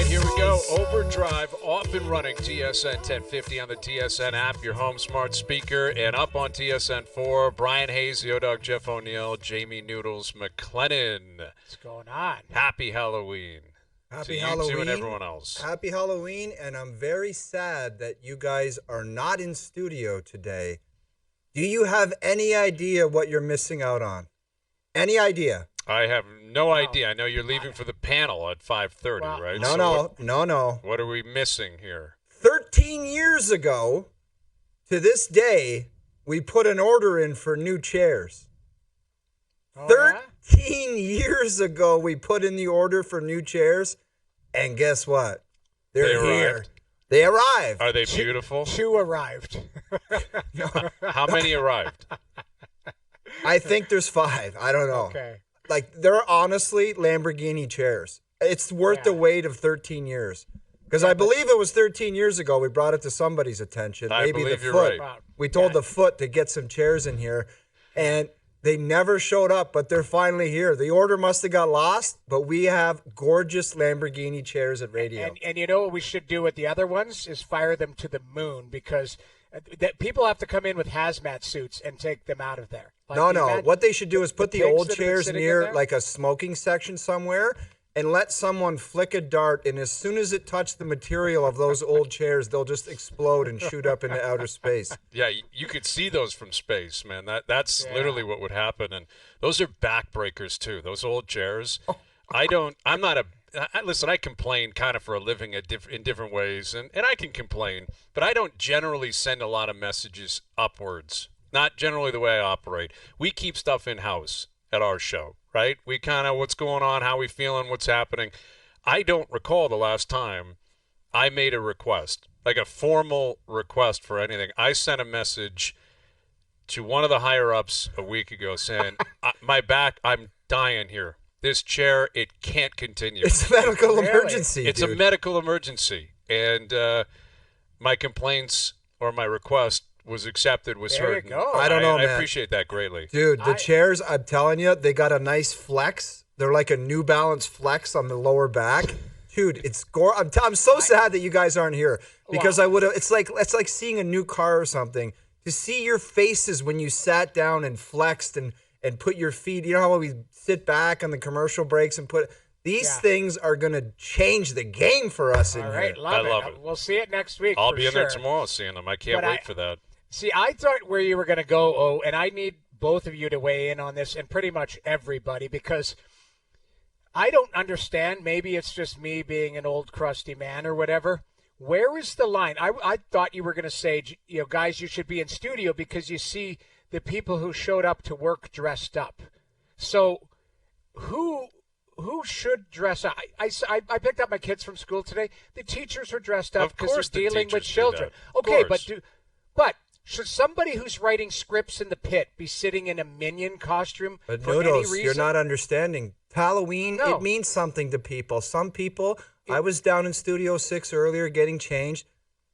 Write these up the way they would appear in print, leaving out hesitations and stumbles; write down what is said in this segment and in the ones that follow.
right, here we go. OverDrive off and running. TSN 1050 on the TSN app, your home smart speaker, and up on TSN 4. Bryan Hayes, O-Dog, Jeff O'Neill, Jamie Noodles McLennan. What's going on? Happy Halloween. Happy to Halloween. You two and everyone else. Happy Halloween, and I'm very sad that you guys are not in studio today. Do you have any idea what you're missing out on? Any idea? I have no idea. I know you're leaving for the panel at 5:30, right? No. What are we missing here? 13 years ago, to this day, we put an order in for new chairs. 13 years ago, we put in the order for new chairs, and guess what? They're here. Arrived. They arrived. Are they beautiful? Two arrived. How many arrived? I think there's 5. I don't know. Okay. Like, they're honestly Lamborghini chairs. It's worth the wait of 13 years. Because I believe it was 13 years ago we brought it to somebody's attention. I Maybe believe the you're Foot. right. We told the Foot to get some chairs in here, and they never showed up, but they're finally here. The order must have got lost, but we have gorgeous Lamborghini chairs at radio. And you know what we should do with the other ones is fire them to the moon, because people have to come in with hazmat suits and take them out of there. Like, No. What they should do is put the pigs old that have been chairs sitting in near there? like a smoking section somewhere and let someone flick a dart, and as soon as it touched the material of those old chairs, they'll just explode and shoot up into outer space. Yeah, you could see those from space, man. That's literally what would happen. And those are backbreakers, too. Those old chairs. Listen, I complain kind of for a living in different ways, and I can complain, but I don't generally send a lot of messages upwards. Not generally the way I operate. We keep stuff in-house at our show, right? We kind of, what's going on, how we feeling, what's happening. I don't recall the last time I made a request, like a formal request for anything. I sent a message to one of the higher-ups a week ago saying, my back, I'm dying here. This chair, it can't continue. It's a medical emergency, It's dude. a medical emergency. And my complaints or my request was accepted, was There heard. you go. I don't know, I man. appreciate that greatly. Dude, the chairs, I'm telling you, they got a nice flex. They're like a New Balance flex on the lower back. Dude, it's I'm so sad that you guys aren't here, because I would have. It's like seeing a new car or something. To see your faces when you sat down and flexed and put your feet. You know how we sit back on the commercial breaks and put these things are going to change the game for us in All here. right, I love it. We'll see it next week. I'll for be in there sure. tomorrow seeing them. I can't But wait for that. See, I thought where you were going to go, and I need both of you to weigh in on this, and pretty much everybody, because I don't understand. Maybe it's just me being an old crusty man or whatever. Where is the line? I thought you were going to say, guys, you should be in studio because you see the people who showed up to work dressed up. So who should dress up? I picked up my kids from school today. The teachers are dressed up because they're dealing with children. Okay, but should somebody who's writing scripts in the pit be sitting in a minion costume But for any Noodles, reason? you're not understanding. Halloween, No. it means something to people. Some people, I was down in Studio 6 earlier getting changed.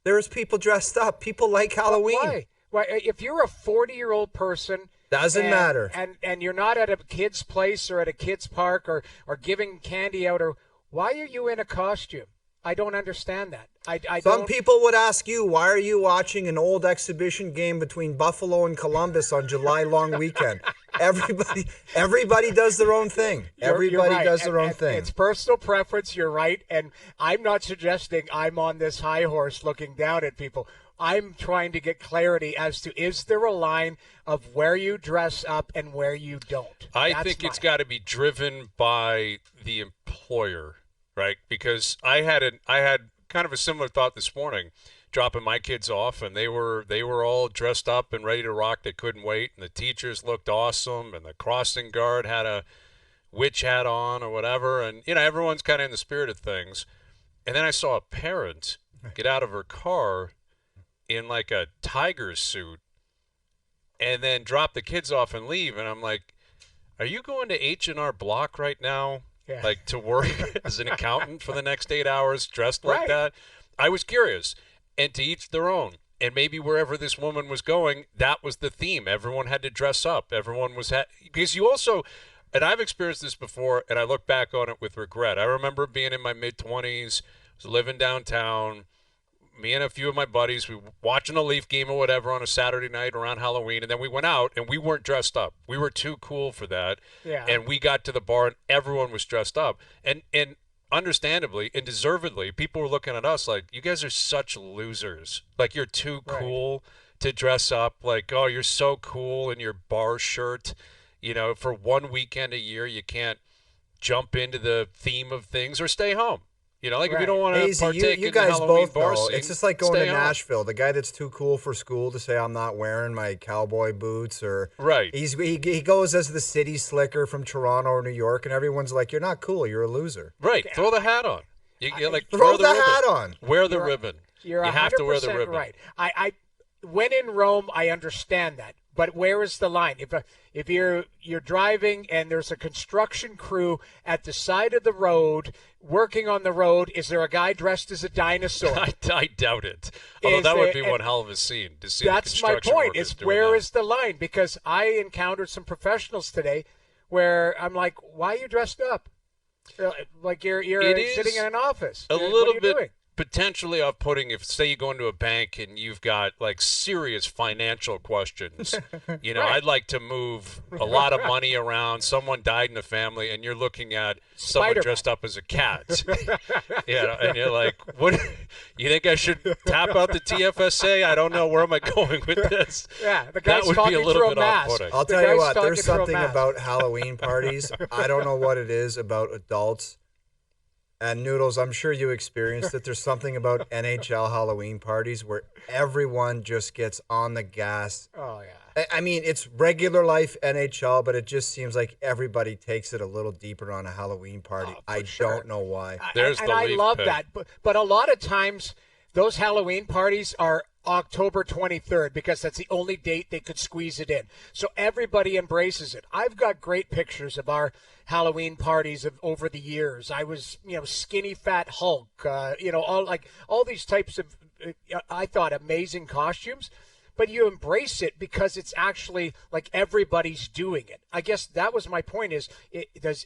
There's people dressed up. People like Halloween. Why? If you're a 40-year-old person, Doesn't matter. and you're not at a kid's place or at a kid's park or giving candy out, or why are you in a costume? I don't understand that. Some people would ask you, why are you watching an old exhibition game between Buffalo and Columbus on July long weekend? Everybody does their own thing. Everybody right. does their own And thing. It's personal preference. You're right. And I'm not suggesting I'm on this high horse looking down at people. I'm trying to get clarity as to, is there a line of where you dress up and where you don't? I think it's got to be driven by the employer, right? Because I had kind of a similar thought this morning, dropping my kids off, and they were all dressed up and ready to rock. They couldn't wait, and the teachers looked awesome, and the crossing guard had a witch hat on or whatever, and everyone's kind of in the spirit of things. And then I saw a parent get out of her car in like a tiger suit and then drop the kids off and leave, and I'm like, are you going to H&R Block right now? Yeah. Like to work as an accountant for the next 8 hours dressed like Right. that? I was curious. And to each their own. And maybe wherever this woman was going, that was the theme. Everyone had to dress up. Everyone was because you also, and I've experienced this before, and I look back on it with regret. I remember being in my mid-20s, was living downtown, me and a few of my buddies, we were watching a Leaf game or whatever on a Saturday night around Halloween, and then we went out, and we weren't dressed up. We were too cool for that. Yeah. And we got to the bar, and everyone was dressed up. And understandably and deservedly, people were looking at us like, you guys are such losers. Like, you're too cool to dress up. Like, oh, you're so cool in your bar shirt. You know, for one weekend a year, you can't jump into the theme of things or stay home. You know, like if you don't want to Hayesy, partake you in the guys Halloween both bar know. scene, It's just like going to stay home. Nashville. The guy that's too cool for school to say I'm not wearing my cowboy boots, or Right. he goes as the city slicker from Toronto or New York, and everyone's like, "You're not cool. You're a loser." Right. Throw the hat on. You like Throw wear the ribbon. hat on. Wear the ribbon. You're you have to wear the 100% ribbon. right. I when in Rome, I understand that, but where is the line? If you're driving and there's a construction crew at the side of the road working on the road, is there a guy dressed as a dinosaur? I doubt it. Although Is that would there- be one hell of a scene to see. The That's my construction point. workers Is doing where that. is the line? Because I encountered some professionals today where I'm like, why are you dressed up? Like you're It is sitting in an office. a What are little you bit doing? potentially off-putting if, say, you go into a bank and you've got like serious financial questions. You know, Right. I'd like to move a lot of money around. Someone died in the family, and you're looking at someone Spider-Man. dressed up as a cat. And you're like, "What? You think I should tap out the TFSA? I don't know. Where am I going with this?" Yeah, the That guy's would be talking a little through a bit mask. off-putting. I'll The tell you guy's what. talking There's through a something mask. about Halloween parties. I don't know what it is about adults. And Noodles, I'm sure you experienced it. There's something about NHL Halloween parties where everyone just gets on the gas. Oh yeah. I mean, it's regular life NHL, but it just seems like everybody takes it a little deeper on a Halloween party. I don't know why. There's and the I Leaf love pick. that, but a lot of times those Halloween parties are October 23rd because that's the only date they could squeeze it in. So everybody embraces it. I've got great pictures of our Halloween parties over the years. I was, skinny fat Hulk, all these types of, I thought, amazing costumes. But you embrace it because it's actually like everybody's doing it. I guess that was my point.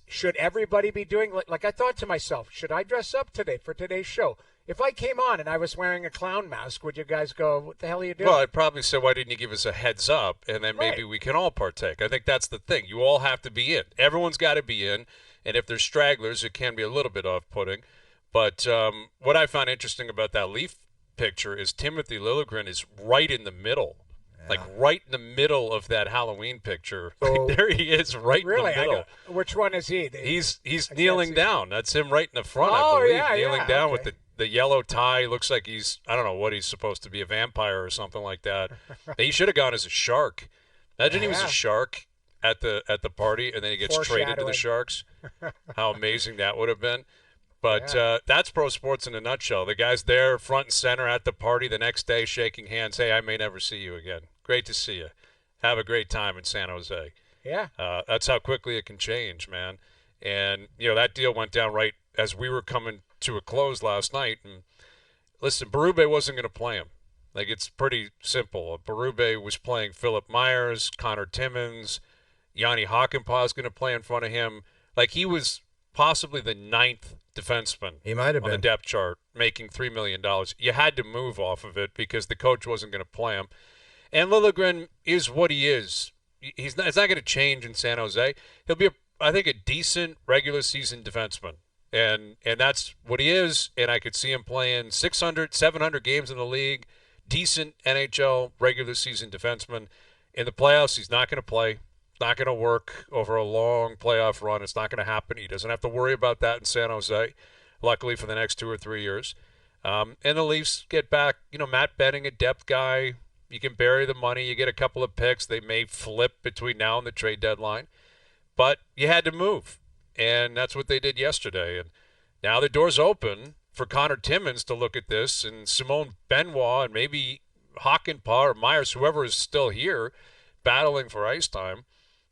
Should everybody be doing like I thought to myself, should I dress up today for today's show? If I came on and I was wearing a clown mask, would you guys go, what the hell are you doing? Well, I'd probably say, why didn't you give us a heads up, and then maybe Right. we can all partake. I think that's the thing. You all have to be in. Everyone's got to be in, and if there's stragglers, it can be a little bit off-putting. But what I found interesting about that Leaf picture is Timothy Liljegren is right in the middle. Like right in the middle of that Halloween picture. So- There he is, right Really? in the middle. Which one is he? He's can't kneeling see. down. That's him right in the front, Oh, I believe. yeah, kneeling yeah, down okay. with the yellow tie. Looks like I don't know what he's supposed to be, a vampire or something like that. He should have gone as a shark. Imagine he was a Yeah. shark at the party, and then he gets traded to the Foreshadowing. Sharks. How amazing that would have been. But that's pro sports in a nutshell. The guy's there front and center at the party the next day shaking hands. Hey, I may never see you again. Great to see you. Have a great time in San Jose. Yeah. That's how quickly it can change, man. And, that deal went down right as we were coming to a close last night. And listen, Berube wasn't going to play him. Like, it's pretty simple. Berube was playing Philip Myers, Connor Timmins, Yanni Hakanpää is going to play in front of him. Like, he was possibly the 9th defenseman He might have on the been. depth chart, making $3 million. You had to move off of it because the coach wasn't going to play him. And Liljegren is what he is. It's not going to change in San Jose. He'll be, I think, a decent regular season defenseman. And that's what he is. And I could see him playing 600, 700 games in the league. Decent NHL regular season defenseman. In the playoffs, he's not going to play. Not going to work over a long playoff run. It's not going to happen. He doesn't have to worry about that in San Jose, luckily for the next 2 or 3 years. And the Leafs get back, Matt Benning, a depth guy. You can bury the money. You get a couple of picks. They may flip between now and the trade deadline. But you had to move, and that's what they did yesterday. And now the door's open for Connor Timmins to look at this, and Simone Benoit, and maybe Hakanpää or Myers, whoever is still here, battling for ice time,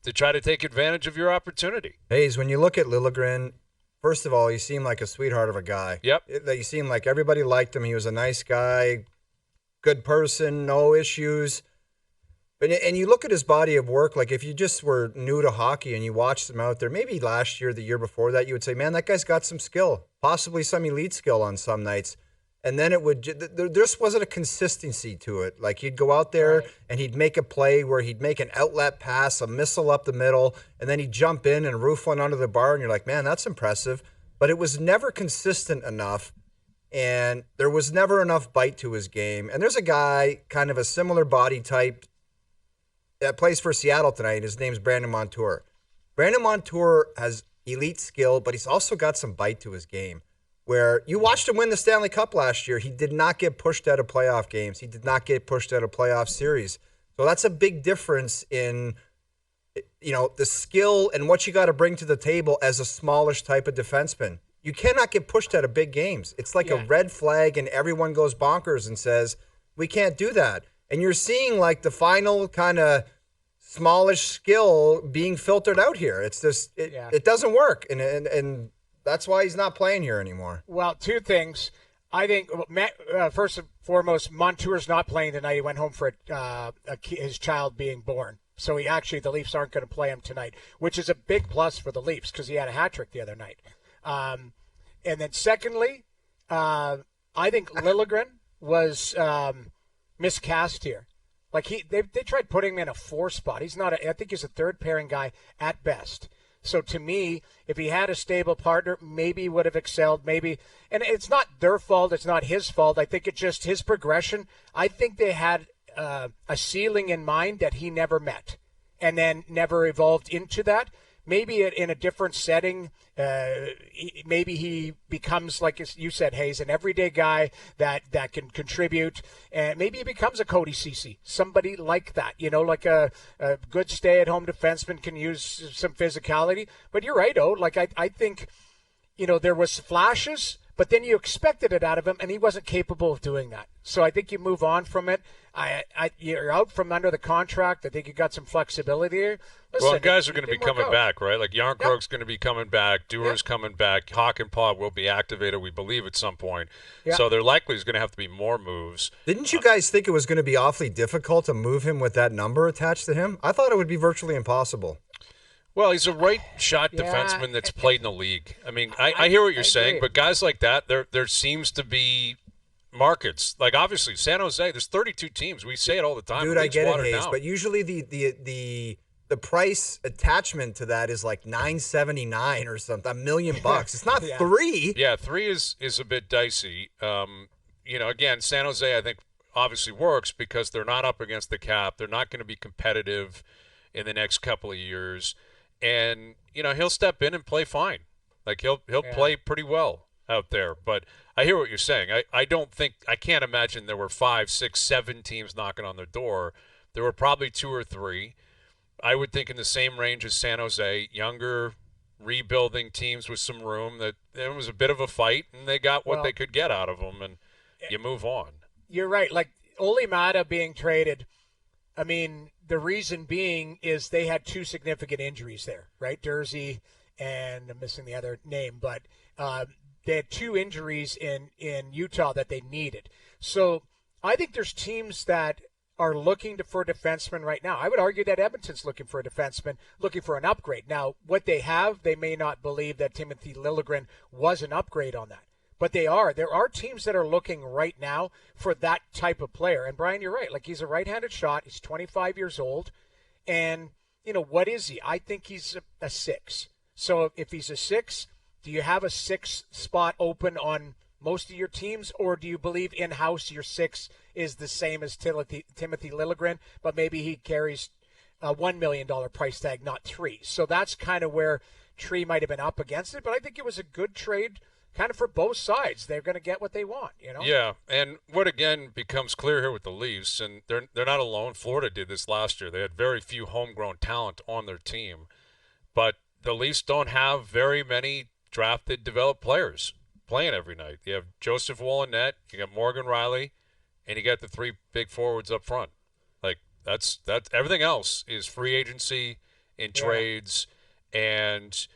to try to take advantage of your opportunity. Hayes, when you look at Liljegren, first of all, he seemed like a sweetheart of a guy. Yep. He seemed like everybody liked him. He was a nice guy, good person, no issues. And you look at his body of work, like if you just were new to hockey and you watched him out there, maybe last year, the year before that, you would say, man, that guy's got some skill, possibly some elite skill on some nights. And then there just wasn't a consistency to it. Like he'd go out there and he'd make a play where he'd make an outlet pass, a missile up the middle, and then he'd jump in and roof one under the bar. And you're like, man, that's impressive. But it was never consistent enough. And there was never enough bite to his game. And there's a guy, kind of a similar body type, that plays for Seattle tonight. His name's Brandon Montour. Brandon Montour has elite skill, but he's also got some bite to his game. Where you watched him win the Stanley Cup last year, he did not get pushed out of playoff games. He did not get pushed out of playoff series. So that's a big difference in, the skill and what you got to bring to the table as a smallish type of defenseman. You cannot get pushed out of big games. It's like a red flag, and everyone goes bonkers and says, we can't do that. And you're seeing like the final kind of smallish skill being filtered out here. It's just it doesn't work, and that's why he's not playing here anymore. Well, two things. I think first and foremost, Montour's not playing tonight. He went home for his child being born, so the Leafs aren't going to play him tonight, which is a big plus for the Leafs because he had a hat trick the other night. And then secondly, I think Liljegren was miscast here. Like they tried putting him in a 4 spot. He's not. I think he's a third pairing guy at best. So to me, if he had a stable partner, maybe he would have excelled. Maybe, and it's not their fault. It's not his fault. I think it's just his progression. I think they had a ceiling in mind that he never met, and then never evolved into that. Maybe in a different setting, maybe he becomes, like you said, Hayes, an everyday guy that can contribute. And maybe he becomes a Cody Ceci, somebody like that, like a good stay-at-home defenseman can use some physicality. But you're right, I think, there was flashes, but then you expected it out of him, and he wasn't capable of doing that. So I think you move on from it. You're out from under the contract. I think you got some flexibility here. Listen, guys are going to be coming back, right? Like Yarncroke's going to be coming back. Dewar's coming back. Hawk and Paw will be activated, we believe, at some point. So there likely is going to have to be more moves. Didn't you guys think it was going to be awfully difficult to move him with that number attached to him? I thought it would be virtually impossible. Well, he's a right-shot defenseman that's played in the league. I mean, I hear what you're saying, but guys like that, there seems to be markets. Like, obviously, San Jose, there's 32 teams. We say it all the time. Dude, I get it, Hayes, but usually the price attachment to that is like $979 or something, $1 million. It's not $3. Yeah, $3 is a bit dicey. Again, San Jose, I think, obviously works because they're not up against the cap. They're not going to be competitive in the next couple of years. And, he'll step in and play fine. Like, he'll play pretty well out there. But I hear what you're saying. I can't imagine there were 5, 6, 7 teams knocking on their door. There were probably 2 or 3. I would think in the same range as San Jose, younger, rebuilding teams with some room. That it was a bit of a fight, and they got what they could get out of them, and you move on. You're right. Like, Ole Mata being traded, I mean, the reason being is they had 2 significant injuries there, right? Dursey and I'm missing the other name, but they had 2 injuries in Utah that they needed. So I think there's teams that are looking for defensemen right now. I would argue that Edmonton's looking for a defenseman, looking for an upgrade. Now, what they have, they may not believe that Timothy Liljegren was an upgrade on that. But they are. There are teams that are looking right now for that type of player. And, Brian, you're right. Like, he's a right-handed shot. He's 25 years old. And, what is he? I think he's a 6. So if he's a 6, do you have a 6 spot open on most of your teams? Or do you believe in-house your 6 is the same as Timothy Liljegren, but maybe he carries a $1 million price tag, not 3? So that's kind of where Tree might have been up against it. But I think it was a good trade kind of for both sides. They're going to get what they want, Yeah, and what again becomes clear here with the Leafs, and they're not alone. Florida did this last year. They had very few homegrown talent on their team, but the Leafs don't have very many drafted, developed players playing every night. You have Joseph Woll in net, you got Morgan Riley, and you got the 3 big forwards up front. Like that's everything else is free agency and trades, and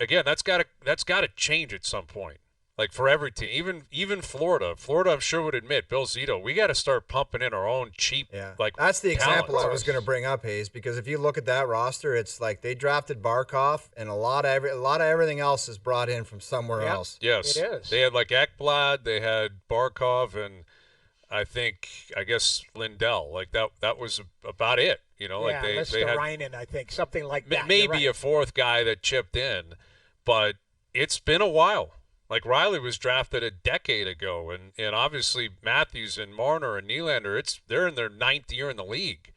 again, that's got to change at some point. Like for every team, even Florida. Florida, I'm sure would admit, Bill Zito, we got to start pumping in our own cheap, like that's the talent. example I was going to bring up, Hayes, because if you look at that roster, it's like they drafted Barkov, and a lot of everything else is brought in from somewhere else. Yes, it is. They had like Ekblad, they had Barkov, and I guess Lindell. Like that was about it. Like they had Reinen, I think, something like that. Maybe a fourth guy that chipped in, but it's been a while. Like Riley was drafted a decade ago, and obviously Matthews and Marner and Nylander, they're in their 9th year in the league.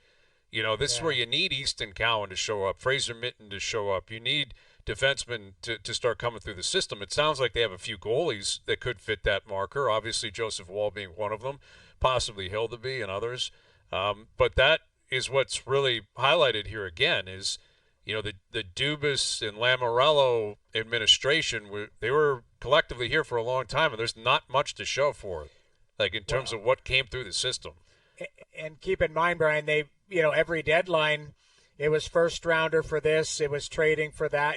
This is where you need Easton Cowan to show up, Fraser Minton to show up. You need defensemen to start coming through the system. It sounds like they have a few goalies that could fit that marker, obviously Joseph Wall being one of them, possibly Hildeby and others. But that is what's really highlighted here again is, the Dubas and Lamoriello administration, they were collectively here for a long time, and there's not much to show for it, like in terms of what came through the system. And keep in mind, Brian, they, every deadline, it was first rounder for this, it was trading for that.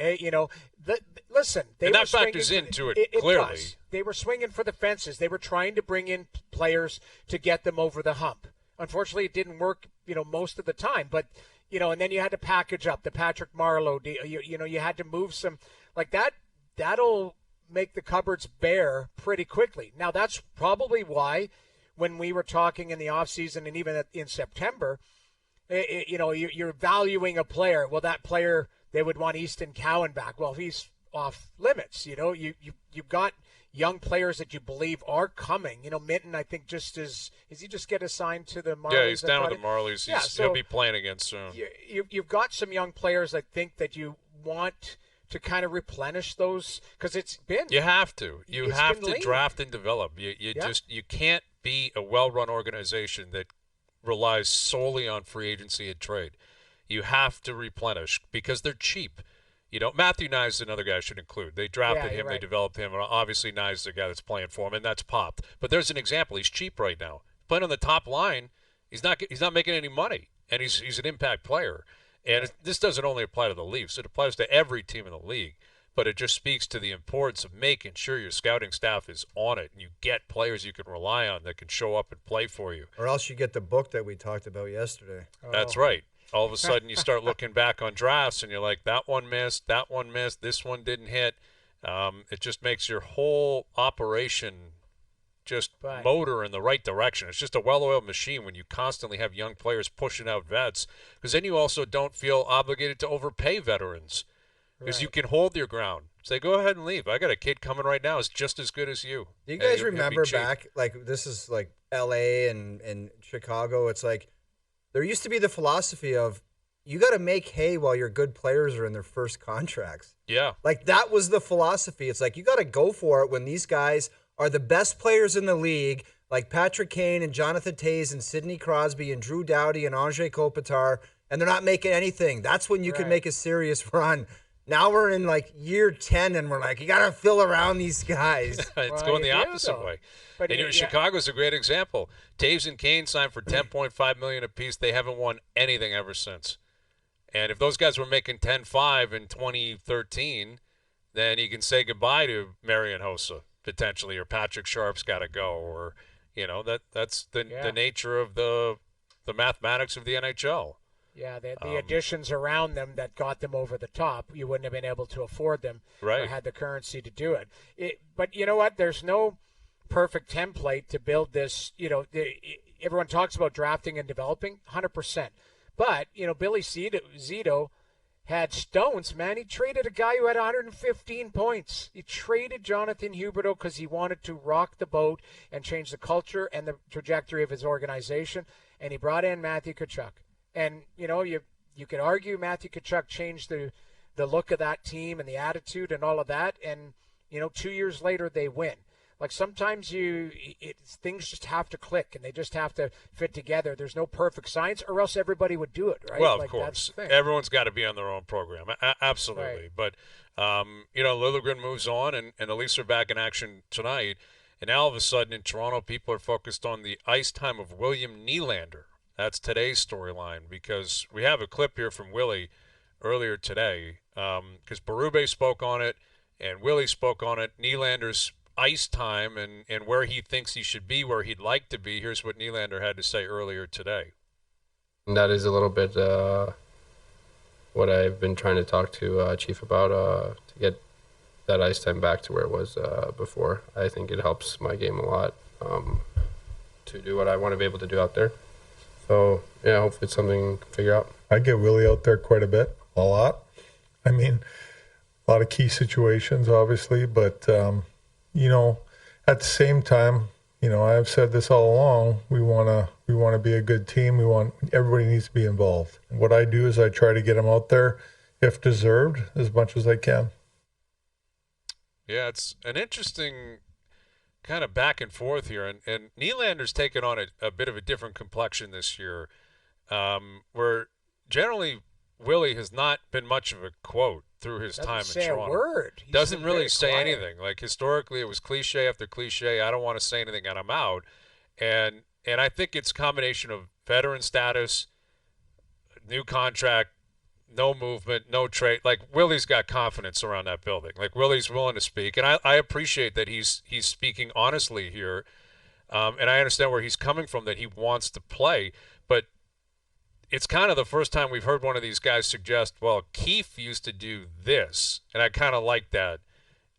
Listen, and that factors into it clearly. They were swinging for the fences. They were trying to bring in players to get them over the hump. Unfortunately, it didn't work, most of the time, but. And then you had to package up the Patrick Marleau deal. You had to move some like that. That'll make the cupboards bare pretty quickly. Now, that's probably why when we were talking in the offseason and even in September, you're valuing a player. Well, that player, they would want Easton Cowan back. Well, he's off limits. You've got young players that you believe are coming. Minton, I think, is he just get assigned to the Marlies? Yeah, he's down with the Marlies. He'll be playing again soon. You've got some young players, I think, that you want to kind of replenish those because it's been. You have to. You have to draft and develop. You can't be a well-run organization that relies solely on free agency and trade. You have to replenish because they're cheap. Matthew Nye is another guy I should include. They drafted him, They developed him, and obviously Nye is the guy that's playing for him, and that's popped. But there's an example. He's cheap right now. Playing on the top line, he's not making any money, and he's an impact player. And this doesn't only apply to the Leafs. It applies to every team in the league. But it just speaks to the importance of making sure your scouting staff is on it, and you get players you can rely on that can show up and play for you. Or else you get the book that we talked about yesterday. That's right. All of a sudden you start looking back on drafts and you're like, that one missed, this one didn't hit. It just makes your whole operation just motor in the right direction. It's just a well-oiled machine when you constantly have young players pushing out vets, because then you also don't feel obligated to overpay veterans because you can hold your ground. Say, go ahead and leave. I got a kid coming right now who's just as good as you. Do you guys remember back, like this is like L.A. and Chicago, it's like, there used to be the philosophy of you got to make hay while your good players are in their first contracts. Yeah. Like that was the philosophy. It's like you got to go for it when these guys are the best players in the league, like Patrick Kane and Jonathan Toews and Sidney Crosby and Drew Doughty and Andrei Kopitar, and they're not making anything. That's when you can make a serious run. Now we're in like year 10 and we're like, you got to fill around these guys. It's going the opposite way. But Chicago's a great example. Toews and Kane signed for $10.5 million apiece. They haven't won anything ever since. And if those guys were making $10.5 in 2013, then you can say goodbye to Marian Hossa potentially, or Patrick Sharp's got to go, or that's the nature of the mathematics of the NHL. Yeah, the additions around them that got them over the top, you wouldn't have been able to afford them or had the currency to do it. But you know what? There's no perfect template to build this. Everyone talks about drafting and developing, 100%. But, Billy Zito had stones, man. He traded a guy who had 115 points. He traded Jonathan Huberdeau because he wanted to rock the boat and change the culture and the trajectory of his organization. And he brought in Matthew Tkachuk. And, you could argue Matthew Tkachuk changed the look of that team and the attitude and all of that. And, 2 years later, they win. Like sometimes things just have to click and they just have to fit together. There's no perfect science, or else everybody would do it, right? Well, of course. Everyone's got to be on their own program. Absolutely. Right. But, Liljegren moves on and the Leafs are back in action tonight. And now all of a sudden in Toronto, people are focused on the ice time of William Nylander. That's today's storyline, because we have a clip here from Willie earlier today, because Berube spoke on it and Willie spoke on it. Nylander's ice time and where he thinks he should be, where he'd like to be. Here's what Nylander had to say earlier today. And that is a little bit what I've been trying to talk to Chief about to get that ice time back to where it was before. I think it helps my game a lot to do what I want to be able to do out there. So, yeah, hopefully it's something we can figure out. I get Willie out there quite a lot. I mean, a lot of key situations, obviously, but, you know, at the same time, you know, I've said this all along, we want to be a good team. Everybody needs to be involved. What I do is I try to get them out there, if deserved, as much as I can. Yeah, it's an interesting kind of back and forth here, and Nylander's taken on a bit of a different complexion this year, where generally Willie has not been much of a quote through his time in Toronto. Doesn't say a word. Doesn't really say quiet. anything. Like historically, it was cliche after cliche. I don't want to say anything, and I'm out. And I think it's a combination of veteran status, new contract, no movement, no trade. Like Willie's got confidence around that building. Like Willie's willing to speak, and I appreciate that he's speaking honestly here, and I understand where he's coming from, that he wants to play. But it's kind of the first time we've heard one of these guys suggest, well, Keefe used to do this, and I kind of like that.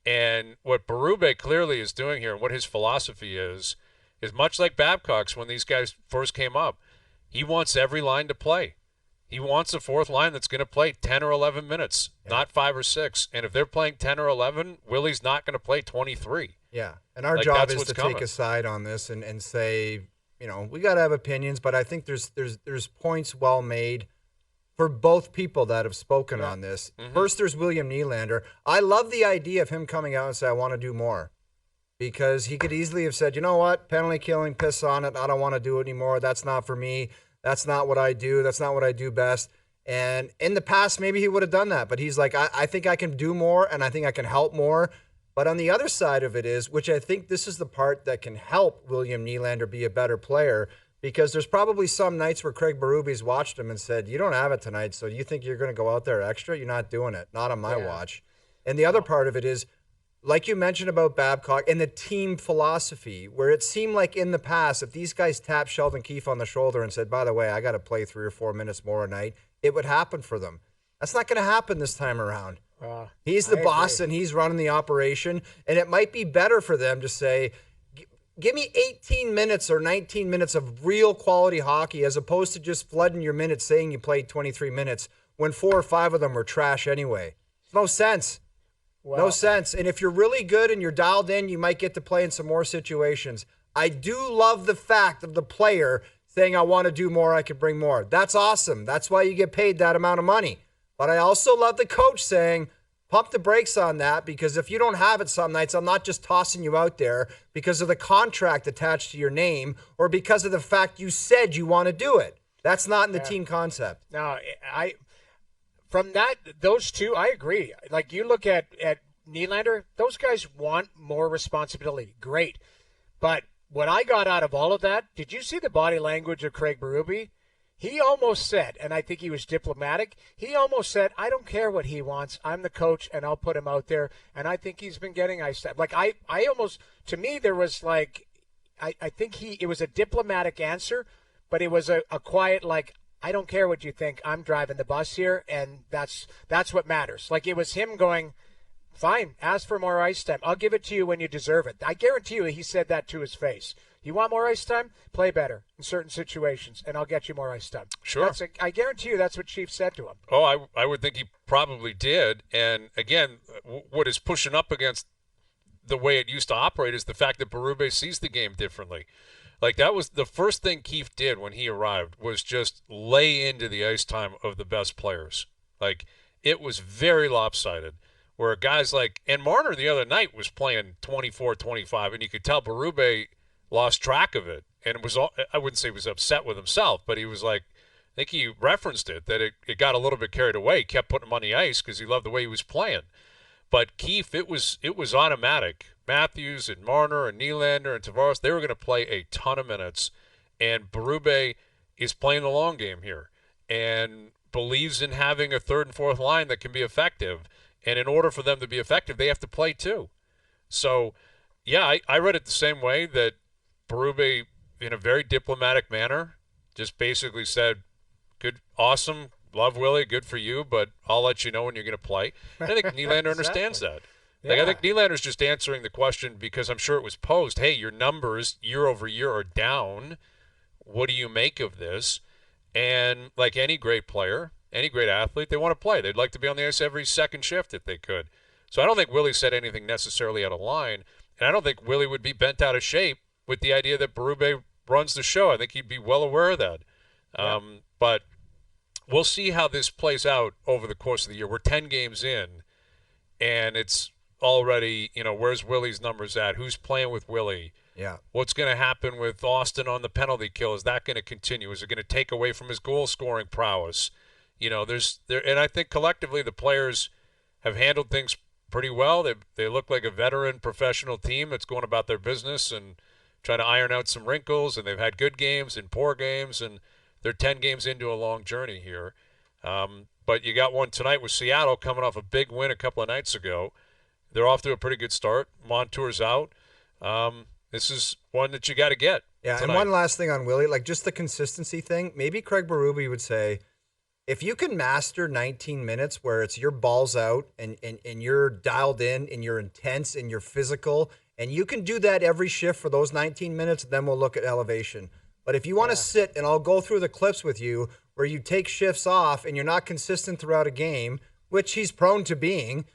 And what Berube clearly is doing here, and what his philosophy is much like Babcock's when these guys first came up. He wants every line to play. He wants a fourth line that's going to play 10 or 11 minutes, not 5 or 6. And if they're playing 10 or 11, Willie's not going to play 23. Yeah, and our job is to take a side on this and say, you know, we got to have opinions, but I think there's points well made for both people that have spoken on this. Mm-hmm. First, there's William Nylander. I love the idea of him coming out and say, I want to do more. Because he could easily have said, you know what, penalty killing, piss on it, I don't want to do it anymore. That's not for me. That's not what I do. That's not what I do best. And in the past, maybe he would have done that. But he's like, I think I can do more, and I think I can help more. But on the other side of it is, which I think this is the part that can help William Nylander be a better player, because there's probably some nights where Craig Berube's watched him and said, you don't have it tonight, so you think you're going to go out there extra? You're not doing it. Not on my watch. And the other part of it is, like you mentioned about Babcock and the team philosophy, where it seemed like in the past, if these guys tapped Sheldon Keefe on the shoulder and said, by the way, I got to play 3 or 4 minutes more a night, it would happen for them. That's not going to happen this time around. He's the boss and he's running the operation, and it might be better for them to say, give me 18 minutes or 19 minutes of real quality hockey as opposed to just flooding your minutes saying you played 23 minutes when 4 or 5 of them were trash anyway. No sense. Well, no sense. And if you're really good and you're dialed in, you might get to play in some more situations. I do love the fact of the player saying, I want to do more, I can bring more. That's awesome. That's why you get paid that amount of money. But I also love the coach saying, pump the brakes on that, because if you don't have it some nights, I'm not just tossing you out there because of the contract attached to your name or because of the fact you said you want to do it. That's not in the team concept. No, from those two, I agree. Like you look at Nylander, those guys want more responsibility. Great. But what I got out of all of that, did you see the body language of Craig Berube? He almost said, and I think he was diplomatic, he almost said, I don't care what he wants. I'm the coach, and I'll put him out there. And I think he's been getting ice time. Like, I almost, to me, there was like, I think it was a diplomatic answer, but it was a quiet, like, I don't care what you think. I'm driving the bus here, and that's what matters. Like, it was him going, fine, ask for more ice time. I'll give it to you when you deserve it. I guarantee you he said that to his face. You want more ice time? Play better in certain situations, and I'll get you more ice time. Sure. I guarantee you that's what Chief said to him. Oh, I would think he probably did. And, again, what is pushing up against the way it used to operate is the fact that Berube sees the game differently. Like, that was the first thing Keefe did when he arrived, was just lay into the ice time of the best players. Like, it was very lopsided, where guys like, and Marner the other night was playing 24-25, and you could tell Berube lost track of it. And it was, I wouldn't say he was upset with himself, but he was like, I think he referenced it, that it got a little bit carried away. He kept putting him on the ice because he loved the way he was playing. But Keefe, it was automatic. Matthews and Marner and Nylander and Tavares, they were going to play a ton of minutes. And Berube is playing the long game here and believes in having a third and fourth line that can be effective. And in order for them to be effective, they have to play too. So Yeah, I read it the same way, that Berube, in a very diplomatic manner, just basically said, good, awesome, love Willie, good for you, but I'll let you know when you're going to play. And I think Nylander understands that. Like, I think Nylander's just answering the question because I'm sure it was posed, hey, your numbers year over year are down. What do you make of this? And like any great player, any great athlete, they want to play. They'd like to be on the ice every second shift if they could. So I don't think Willie said anything necessarily out of line. And I don't think Willie would be bent out of shape with the idea that Berube runs the show. I think he'd be well aware of that. But we'll see how this plays out over the course of the year. We're 10 games in, and it's already, where's Willie's numbers at? Who's playing with Willie? Yeah. What's going to happen with Austin on the penalty kill? Is that going to continue? Is it going to take away from his goal-scoring prowess? And I think collectively the players have handled things pretty well. They look like a veteran professional team that's going about their business and trying to iron out some wrinkles, and they've had good games and poor games, and they're 10 games into a long journey here. But you got one tonight with Seattle coming off a big win a couple of nights ago. They're off to a pretty good start. Montour's out. This is one that you got to get. Yeah, tonight. and one last thing on Willie, like just the consistency thing. Maybe Craig Berube would say, if you can master 19 minutes where it's your balls out and you're dialed in and you're intense and you're physical, and you can do that every shift for those 19 minutes, then we'll look at elevation. But if you want to sit, and I'll go through the clips with you, where you take shifts off and you're not consistent throughout a game, which he's prone to being,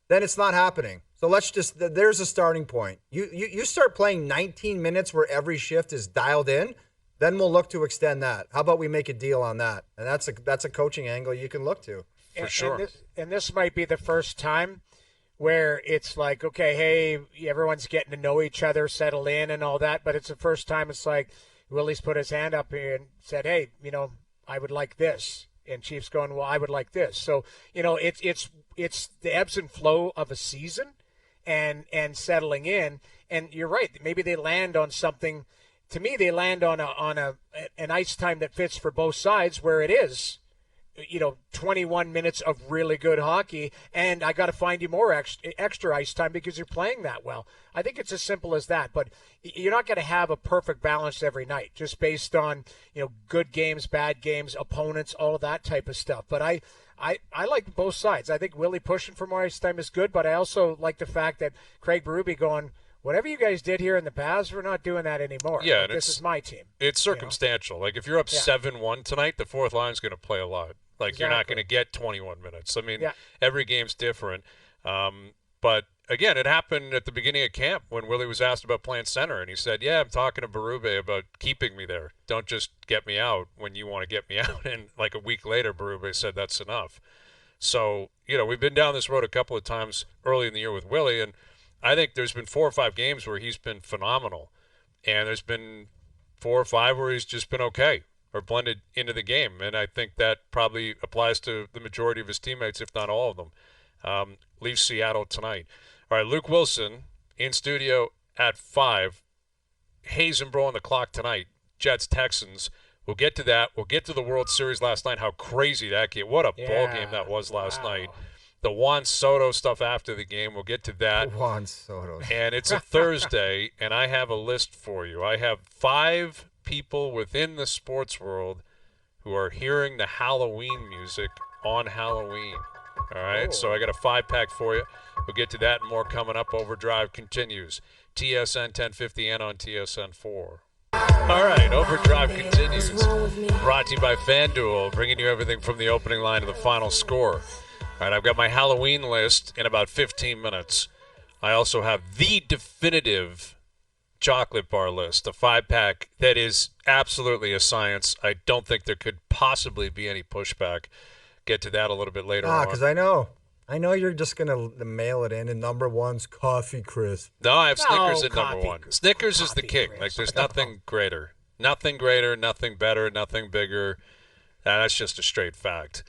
then it's not happening. So there's a starting point. You start playing 19 minutes where every shift is dialed in, then we'll look to extend that. How about we make a deal on that? And that's a coaching angle you can look to. For sure. And this might be the first time where it's like, okay, hey, everyone's getting to know each other, settle in and all that, but it's the first time it's like Willie's put his hand up here and said, hey, I would like this. And Chief's going, well, I would like this. So, it's the ebbs and flow of a season and settling in. And you're right. Maybe they land on something. To me, they land on an ice time that fits for both sides, where it is, 21 minutes of really good hockey, and I got to find you more extra ice time because you're playing that well. I think it's as simple as that, but you're not going to have a perfect balance every night just based on, good games, bad games, opponents, all of that type of stuff. But I like both sides. I think Willie pushing for more ice time is good, but I also like the fact that Craig Berube going, whatever you guys did here in the past, we're not doing that anymore. Yeah, like, this is my team. It's circumstantial. Like, if you're up 7-1 tonight, the fourth line's going to play a lot. Like, You're not going to get 21 minutes. I mean, every game's different. But, again, it happened at the beginning of camp when Willie was asked about playing center, and he said, yeah, I'm talking to Berube about keeping me there. Don't just get me out when you want to get me out. And, like, a week later, Berube said that's enough. So, we've been down this road a couple of times early in the year with Willie, and I think there's been 4 or 5 games where he's been phenomenal, and there's been 4 or 5 where he's just been okay or blended into the game, and I think that probably applies to the majority of his teammates, if not all of them. Leaves Seattle tonight. All right, Luke Wilson in studio at 5. Hayes and Bro on the clock tonight. Jets, Texans. We'll get to that. We'll get to the World Series last night, how crazy that game. What a ball game that was last night. The Juan Soto stuff after the game. We'll get to that. Juan Soto. And it's a Thursday, and I have a list for you. I have 5 people within the sports world who are hearing the Halloween music on Halloween. All right, so I got a 5-pack for you. We'll get to that and more coming up. OverDrive continues. TSN 1050 and on TSN 4. All right, OverDrive continues. Brought to you by FanDuel, bringing you everything from the opening line to the final score. All right, I've got my Halloween list in about 15 minutes. I also have the definitive chocolate bar list, a 5-pack that is absolutely a science. I don't think there could possibly be any pushback. Get to that a little bit later on. Because I know you're just going to mail it in, and number one's Coffee Crisp. No, I have Snickers at number Coffee 1. Crisp. Snickers is the Coffee king. Crisp. Like, there's nothing greater. Nothing greater, nothing better, nothing bigger. That's just a straight fact.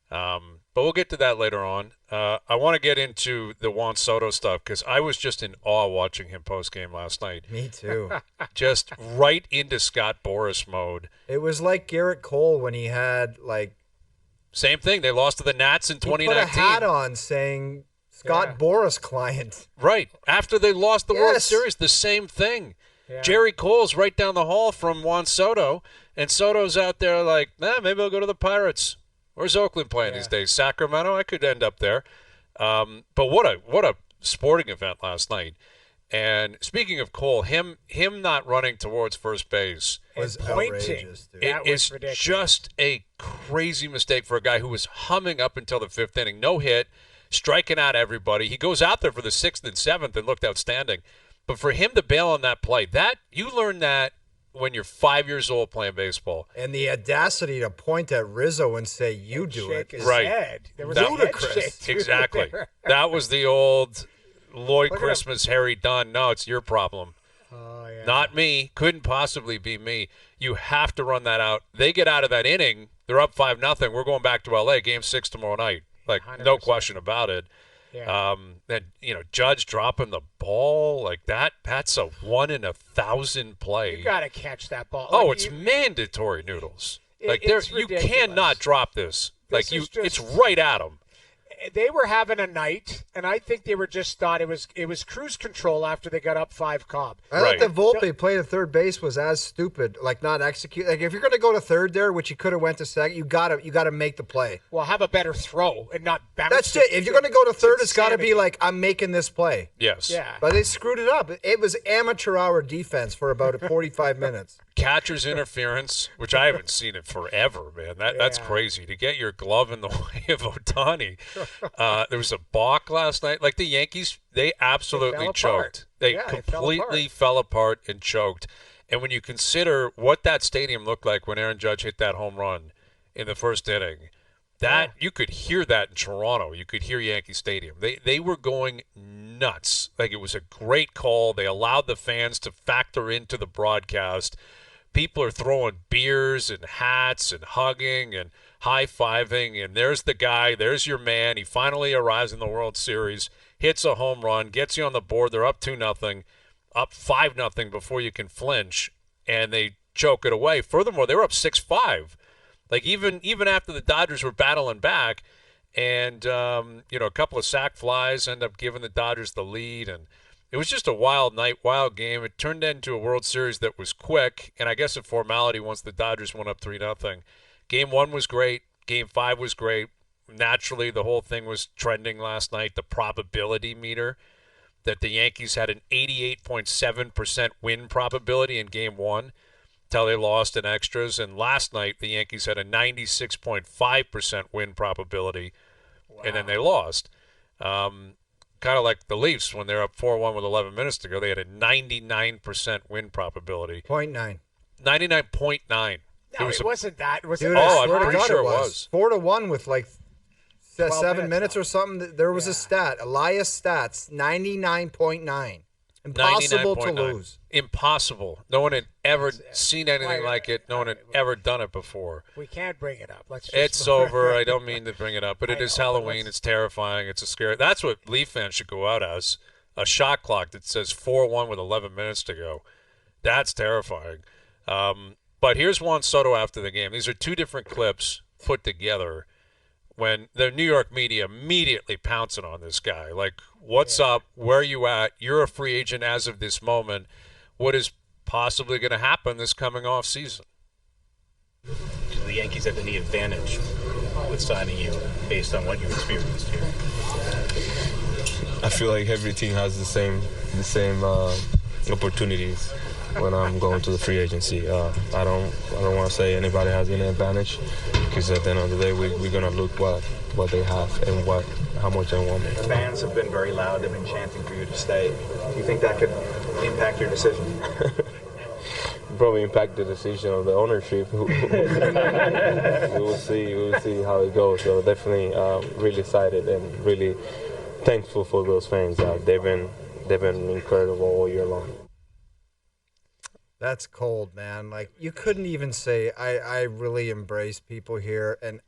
But we'll get to that later on. I want to get into the Juan Soto stuff because I was just in awe watching him post-game last night. Me too. Just right into Scott Boras mode. It was like Garrett Cole when he had, like, Same thing. They lost to the Nats in he 2019. put a hat on saying Scott Boras client. Right. After they lost the World Yes. Series, the same thing. Yeah. Jerry Cole's right down the hall from Juan Soto, and Soto's out there like, maybe I'll go to the Pirates. Where's Oakland playing these days? Sacramento? I could end up there. But what a sporting event last night. And speaking of Cole, him not running towards first base Was pointing. outrageous, dude. That it was is ridiculous. just a crazy mistake for a guy who was humming up until the fifth inning. No hit, striking out everybody. He goes out there for the sixth and seventh and looked outstanding. But for him to bail on that play, that you learn that when you're 5 years old playing baseball. And the audacity to point at Rizzo and say, you do it. Shake his Right. head. There was That- a head Ludicrous. shake, too, Exactly. there. That was the old Lloyd Look at Christmas, Harry Dunn. No, it's your problem. Oh, yeah. Not me. Couldn't possibly be me. You have to run that out. They get out of that inning. They're up 5-0. We're going back to L.A. Game 6 tomorrow night. Like, no 100%. question about it. Yeah. Then, Judge dropping the ball like that, that's a 1 in 1,000 play. You got to catch that ball. Oh, Like, it's you- mandatory, Noodles. Like it's you ridiculous. cannot drop this. Like is it's just- right at them. They were having a night, and I think they were just thought it was cruise control after they got up 5 Cobb. I Right. thought the Volpe play to third base was as stupid, like not execute. Like if you're going to go to third there, which you could have went to second, you gotta make the play. Well, have a better throw and not bounce. That's it. If you're going to go to third, it's got to be insanity. like I'm making this play. Yes. Yeah. But they screwed it up. It was amateur hour defense for about 45 minutes. Catcher's interference, which I haven't seen it forever, man. That's Yeah. crazy to get your glove in the way of Ohtani. There was a balk last night. Like the Yankees, they absolutely apart. choked. They Yeah, they fell completely apart. fell apart and choked. And when you consider what that stadium looked like when Aaron Judge hit that home run in the first inning, that you could hear that in Toronto. You could hear Yankee Stadium. They were going nuts. Like it was a great call. They allowed the fans to factor into the broadcast. People are throwing beers and hats and hugging and high-fiving, and there's the guy, there's your man. He finally arrives in the World Series, hits a home run, gets you on the board. They're up 2-0, up 5-0 before you can flinch, and they choke it away. Furthermore, they were up 6-5. Like even after the Dodgers were battling back, and a couple of sac flies end up giving the Dodgers the lead, and it was just a wild night, wild game. It turned into a World Series that was quick, and I guess a formality once the Dodgers went up 3-0. Game 1 was great. Game 5 was great. Naturally, the whole thing was trending last night. The probability meter that the Yankees had an 88.7% win probability in Game 1 till they lost in extras. And last night, the Yankees had a 96.5% win probability, and then they lost. Kind of like the Leafs when they're up 4-1 with 11 minutes to go. They had a 99% win probability. 0.9. 99.9. No, it wasn't that. Was Dude, it? Oh, I I'm swear to pretty God sure it it was. was. 4-1 with like 7 minutes now. or something. There was a stat. Elias stats 99.9. Impossible to 99.9. lose. Impossible. No one had ever seen anything Why- like it. No one had ever done it before. We can't bring it up. Let's. Just It's over. I don't mean to bring it up, but it I is know, but Halloween. let's- It's terrifying. It's a scary. That's what Leaf fans should go out as. A shot clock that says 4-1 with 11 minutes to go. That's terrifying. But here's Juan Soto after the game. These are two different clips put together when the New York media immediately pouncing on this guy. Like, what's up? Where are you at? You're a free agent as of this moment. What is possibly going to happen this coming off season? Do the Yankees have any advantage with signing you based on what you experienced here? I feel like every team has the same opportunities when I'm going to the free agency. I don't want to say anybody has any advantage because at the end of the day we're gonna look what they have and how much they want me. The fans have been very loud. They've been chanting for you to stay. Do you think that could impact your decision? Probably impact the decision of the ownership. We will see. We will see how it goes. So definitely really excited and really thankful for those fans. They've been incredible all year long. That's cold, man. Like you couldn't even say I really embrace people here, and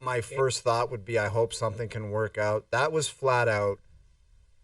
my first thought would be I hope something can work out. That was flat out.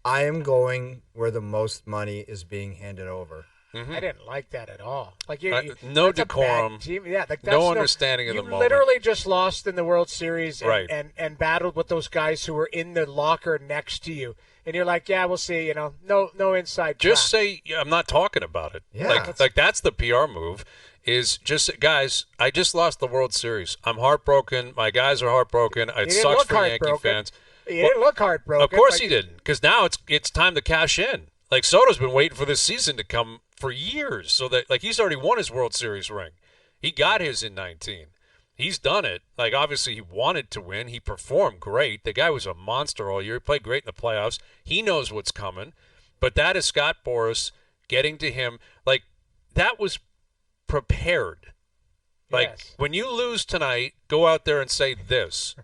I am going where the most money is being handed over. I didn't like that at all. Like no that's a bad decorum. team. Yeah, like that's No understanding of the You moment. literally just lost in the World Series and, Right. and battled with those guys who were in the locker next to you. And you're like, yeah, we'll see. No inside track. Just say I'm not talking about it. Yeah. Like that's the PR move. Is just guys. I just lost the World Series. I'm heartbroken. My guys are heartbroken. It didn't sucks look for Yankee heartbroken. fans. You didn't look heartbroken. Of course like, he didn't, because now it's time to cash in. Like Soto's been waiting for this season to come for years, so that like he's already won his World Series ring. He got his in 19. He's done it. Like obviously he wanted to win. He performed great. The guy was a monster all year. He played great in the playoffs. He knows what's coming. But that is Scott Boras getting to him. Like that was prepared. Like Yes. when you lose tonight, go out there and say this.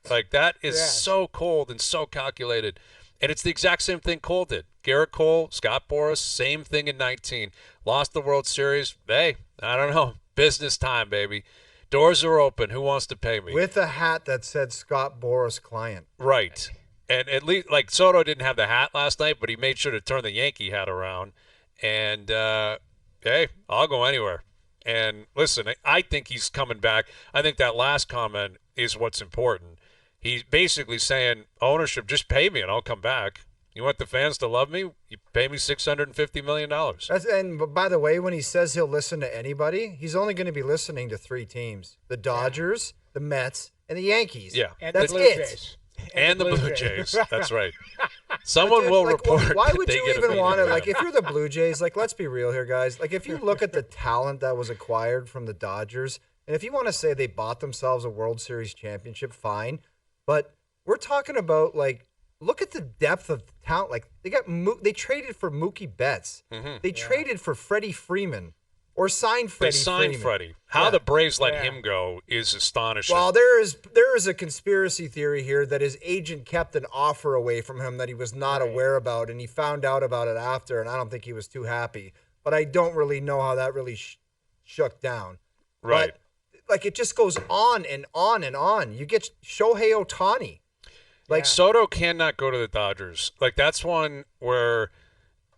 Like that is Yes. so cold and so calculated. And it's the exact same thing Cole did. Garrett Cole, Scott Boras, same thing in 19. Lost the World Series. Hey, I don't know. Business time, baby. Doors are open. Who wants to pay me? With a hat that said Scott Boras client. Right. And at least, like, Soto didn't have the hat last night, but he made sure to turn the Yankee hat around. And, hey, I'll go anywhere. And listen, I think he's coming back. I think that last comment is what's important. He's basically saying, ownership, just pay me and I'll come back. You want the fans to love me? You pay me $650 million. But by the way, when he says he'll listen to anybody, he's only going to be listening to 3 teams: the Dodgers, the Mets, and the Yankees. Yeah. and That's the Blue it. Jays. And the Blue Jays. That's right. Someone will Like, report why that would they you get a even meeting want to? with Like, him. if you're the Blue Jays, like, let's be real here, guys. Like, if you look at the talent that was acquired from the Dodgers, and if you want to say they bought themselves a World Series championship, fine. But we're talking about, like, look at the depth of talent. Like, they traded for Mookie Betts. They traded for Freddie Freeman, or signed Freddie. They signed Freeman. Freddie. How Yeah. the Braves let Yeah. him go is astonishing. Well, there is a conspiracy theory here that his agent kept an offer away from him that he was not aware about, and he found out about it after, and I don't think he was too happy. But I don't really know how that really shook down. Right. But, like, it just goes on and on and on. You get Shohei Ohtani. Like, Soto cannot go to the Dodgers. Like, that's one where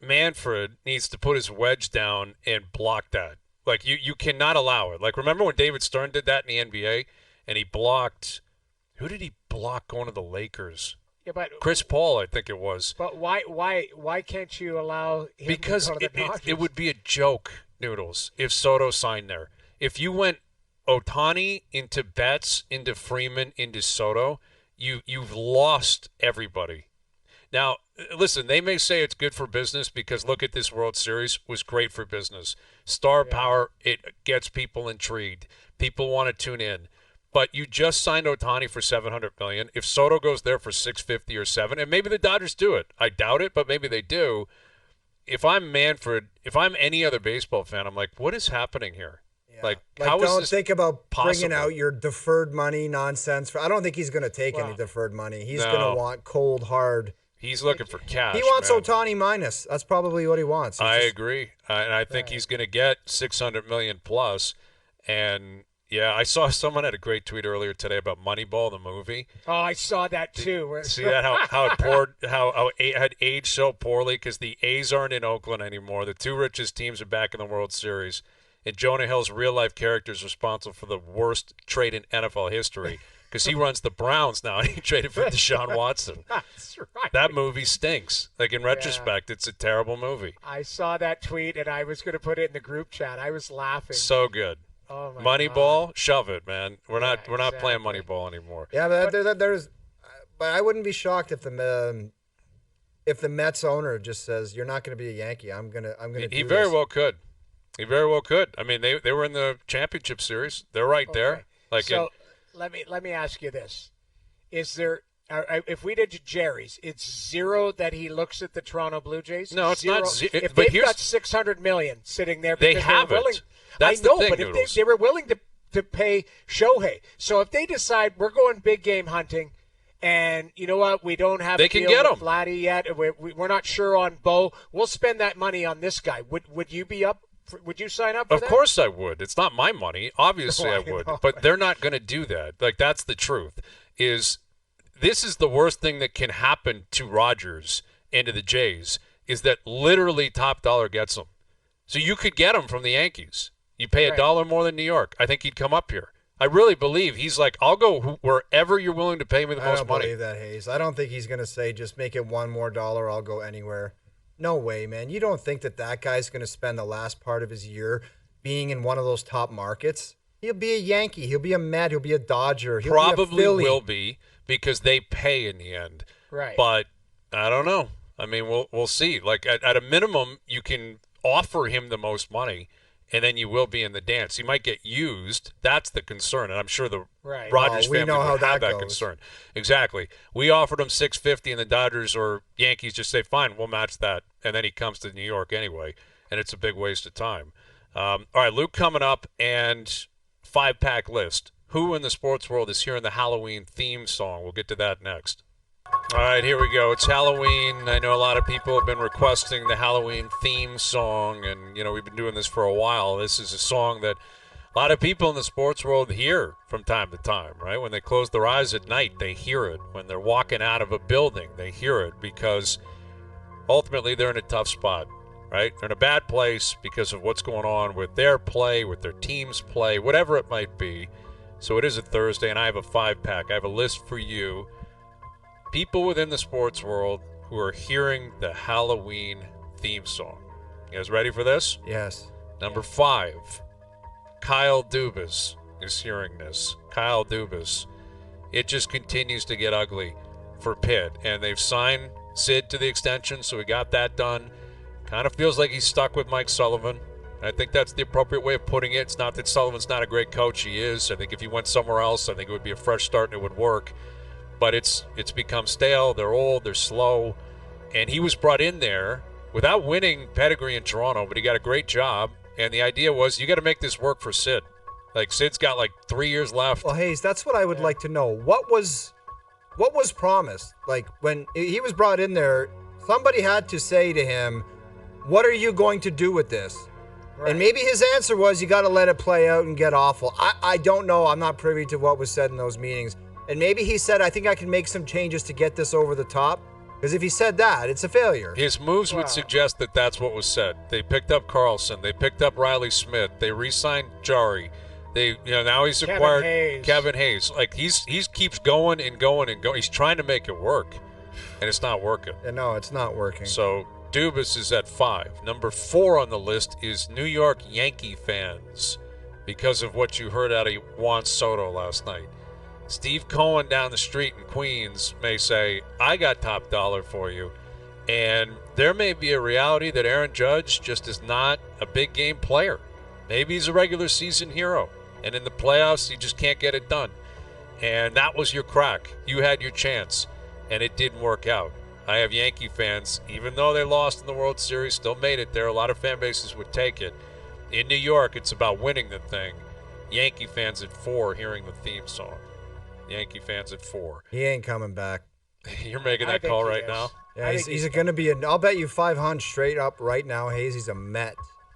Manfred needs to put his wedge down and block that. Like, you cannot allow it. Like, remember when David Stern did that in the NBA and he blocked – who did he block going to the Lakers? Yeah, but Chris Paul, I think it was. But why can't you allow him Because to go to the Dodgers? it would be a joke, Noodles, if Soto signed there. If you went Ohtani into Betts, into Freeman, into Soto, you've lost everybody. Now, listen, they may say it's good for business because look at this World Series was great for business. Star power, it gets people intrigued. People want to tune in. But you just signed Ohtani for $700 million. If Soto goes there for $650 or $700, and maybe the Dodgers do it. I doubt it, but maybe they do. If I'm Manfred, if I'm any other baseball fan, I'm like, what is happening here? Like, how is don't this think about bringing possible? out your deferred money nonsense. I don't think he's going to take any deferred money. He's going No. to want cold, hard. He's looking for cash. He wants man. Ohtani minus. That's probably what he wants. He's I just- agree, and I think he's going to get $600 million plus. And yeah, I saw someone had a great tweet earlier today about Moneyball, the movie. Oh, I saw that too. See that how it had aged so poorly because the A's aren't in Oakland anymore. The 2 richest teams are back in the World Series, and Jonah Hill's real life character is responsible for the worst trade in NFL history because he runs the Browns now, and he traded for Deshaun Watson. That's right. That movie stinks. Like in retrospect, it's a terrible movie. I saw that tweet and I was going to put it in the group chat. I was laughing. So good. Oh my Moneyball, shove it, man. We're not playing exactly. Moneyball anymore. Yeah, but there's. But I wouldn't be shocked if the Mets owner just says, "You're not going to be a Yankee. I'm gonna. He very well could. He very well could. I mean, they were in the championship series. They're right there. Like, So let me ask you this: Is there? If we did Jerry's, it's zero that he looks at the Toronto Blue Jays. No, it's not Zero. ze- If but they've here's- got $600 million sitting there, They because haven't. were willing. That's I the know, thing, but if Noodles. they were willing to pay Shohei, so if they decide we're going big game hunting, and you know what, we don't have They a can deal get with him. Vladdy yet, we're not sure on Bo. We'll spend that money on this guy. Would you be up? Would you sign up for of that? course I would. It's not my money. Obviously No, I I would. know. But they're not going to do that. Like, that's the truth. This is the worst thing that can happen to Rodgers and to the Jays is that literally top dollar gets them. So you could get him from the Yankees. You pay Right. $1 more than New York. I think he'd come up here. I really believe he's like, I'll go wherever you're willing to pay me the I most don't money. believe that, Hayes. I don't think he's going to say, just make it $1 more, I'll go anywhere. No way, man. You don't think that guy's going to spend the last part of his year being in one of those top markets? He'll be a Yankee. He'll be a Met. He'll be a Dodger. He'll be a Probably Philly. will be because they pay in the end. Right. But I don't know. I mean, we'll see. Like at a minimum, you can offer him the most money, and then you will be in the dance. He might get used. That's the concern, and I'm sure the Right. Rogers Well, we family know how would have that that goes. concern. Exactly. We offered him $650, and the Dodgers or Yankees just say, "Fine, we'll match that," and then he comes to New York anyway, and it's a big waste of time. All right, Luke coming up, and 5-pack list. Who in the sports world is hearing the Halloween theme song? We'll get to that next. All right, here we go. It's Halloween. I know a lot of people have been requesting the Halloween theme song, and, we've been doing this for a while. This is a song that a lot of people in the sports world hear from time to time, right? When they close their eyes at night, they hear it. When they're walking out of a building, they hear it because ultimately they're in a tough spot, right? They're in a bad place because of what's going on with their play, with their team's play, whatever it might be. So it is a Thursday, and I have a 5-pack. I have a list for you. People within the sports world who are hearing the Halloween theme song. You guys ready for this? Yes. Number 5, Kyle Dubas is hearing this. Kyle Dubas. It just continues to get ugly for Pitt, and they've signed Sid to the extension, so we got that done. Kind of feels like he's stuck with Mike Sullivan. I think that's the appropriate way of putting it. It's not that Sullivan's not a great coach. He is. I think if he went somewhere else, I think it would be a fresh start and it would work. But it's become stale. They're old. They're slow. And he was brought in there without winning pedigree in Toronto, but he got a great job. And the idea was you got to make this work for Sid. Like, Sid's got like 3 years left. Well, Hayes, that's what I would like to know. What was promised? Like, when he was brought in there, somebody had to say to him, what are you going to do with this? Right. And maybe his answer was, you got to let it play out and get awful. I don't know. I'm not privy to what was said in those meetings. And maybe he said, I think I can make some changes to get this over the top. Because if he said that, it's a failure. His moves Wow. would suggest that that's what was said. They picked up Carlson. They picked up Riley Smith. They re-signed Jari. They, now he's Kevin acquired Hayes. Kevin Hayes. Like, he keeps going and going and going. He's trying to make it work, and it's not working. And no, it's not working. So Dubas is at 5. Number 4 on the list is New York Yankee fans because of what you heard out of Juan Soto last night. Steve Cohen down the street in Queens may say, I got top dollar for you. And there may be a reality that Aaron Judge just is not a big game player. Maybe he's a regular season hero. And in the playoffs, you just can't get it done. And that was your crack. You had your chance. And it didn't work out. I have Yankee fans, even though they lost in the World Series, still made it there. A lot of fan bases would take it. In New York, it's about winning the thing. Yankee fans at 4 hearing the theme song. Yankee fans at 4. He ain't coming back. You're making I that think call he right is. now? Yeah, I he's think going to be I'll bet you 500 straight up right now, Hayes. He's a Met.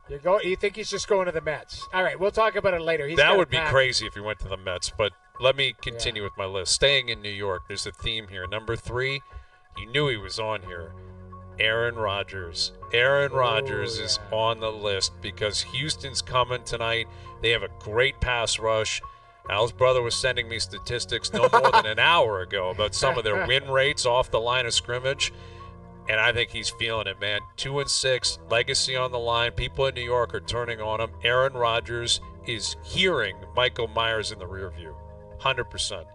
You think he's just going to the Mets? All right, we'll talk about it later. He's That got would a be pack. crazy if he went to the Mets, but let me continue with my list. Staying in New York, there's a theme here. Number 3, you knew he was on here. Aaron Rodgers. Aaron Rodgers is on the list because Houston's coming tonight. They have a great pass rush. Al's brother was sending me statistics no more than an hour ago about some of their win rates off the line of scrimmage. And I think he's feeling it, man. 2-6, legacy on the line. People in New York are turning on him. Aaron Rodgers is hearing Michael Myers in the rear view. 100%.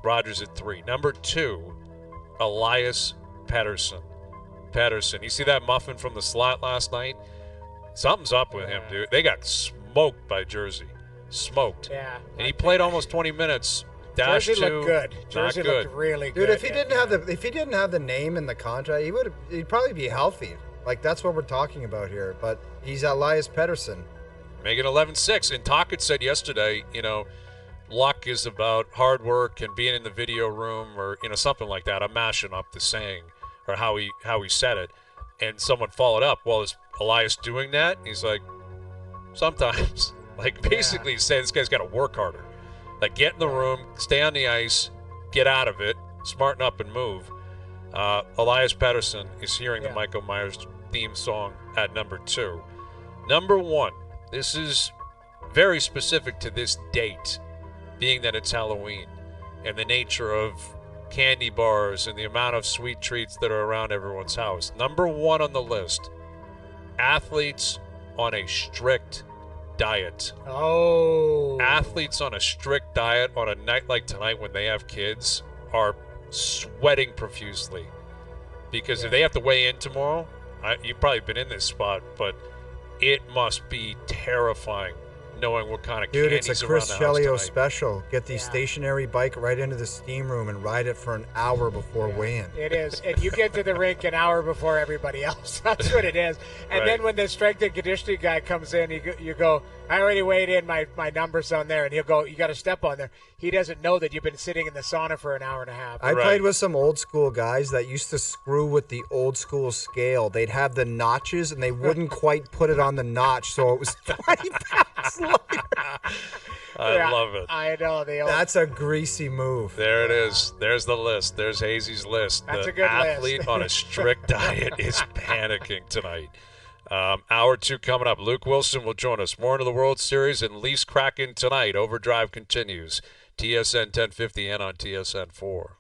Rodgers at 3. Number 2, Elias Pettersson. You see that muffin from the slot last night? Something's up with him, dude. They got smoked by Jersey. Smoked. Yeah. And he played almost 20 minutes. Dash Jersey 2. looked good. Not Jersey good. looked really good. Dude, if he didn't have the name in the contract, he'd probably be healthy. Like, that's what we're talking about here. But he's Elias Pettersson. Making 11-6. And Tocchet said yesterday, luck is about hard work and being in the video room or, something like that. I'm mashing up the saying or how he said it. And someone followed up, well, is Elias doing that? He's like, sometimes. Like, basically he's saying this guy's got to work harder. Like, get in the room, stay on the ice, get out of it, smarten up and move. Elias Pettersson is hearing the Michael Myers theme song at number 2. Number one, this is very specific to this date, being that it's Halloween, and the nature of candy bars and the amount of sweet treats that are around everyone's house. Number one on the list, athletes on a strict diet. Oh. Athletes on a strict diet on a night like tonight when they have kids are sweating profusely. Because if they have to weigh in tomorrow, you've probably been in this spot, but it must be terrifying knowing what kind of Dude, candies it's a around Chris the house Chelios tonight. special. Get the stationary bike right into the steam room and ride it for an hour before weigh-in. It is. And you get to the rink an hour before everybody else. That's what it is. And Right. then when the strength and conditioning guy comes in, you go, I already weighed in my numbers on there. And he'll go, you got to step on there. He doesn't know that you've been sitting in the sauna for an hour and a half. I Right. played with some old school guys that used to screw with the old school scale. They'd have the notches and they wouldn't quite put it on the notch, so it was 20 pounds lighter. I love it. I know. That's a greasy move. There it is. There's the list. There's Hazy's list. That's the a good athlete list. on a strict diet is panicking tonight. Hour 2 coming up. Luke Wilson will join us. More into the World Series and Leafs Kraken tonight. Overdrive continues. TSN 1050 and on TSN 4.